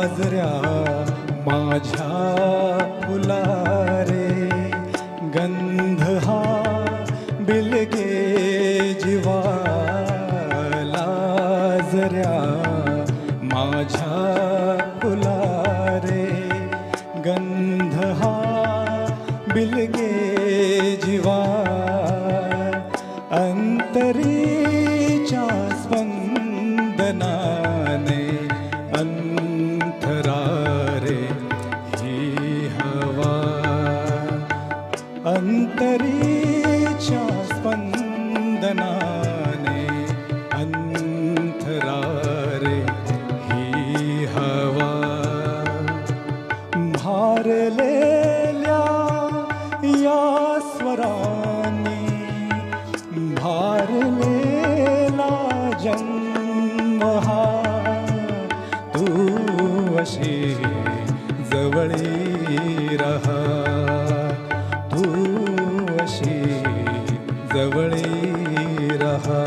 लाजऱ्या माझ्या फुलारे, गंध हा बिलगे जीवा लाजऱ्या माझ्या फुलारे, गंध हा बिलगे जीवा अंतरीच्या स्पंदनाने अंतरारे ही हवा, अंतरीच्या स्पंदनाने अंतरारे ही हवा, भारलेल्या या स्वरांनी भारलेला जन्म हा, तू अशी जवळी रहा, तू अशी जवळी रहा.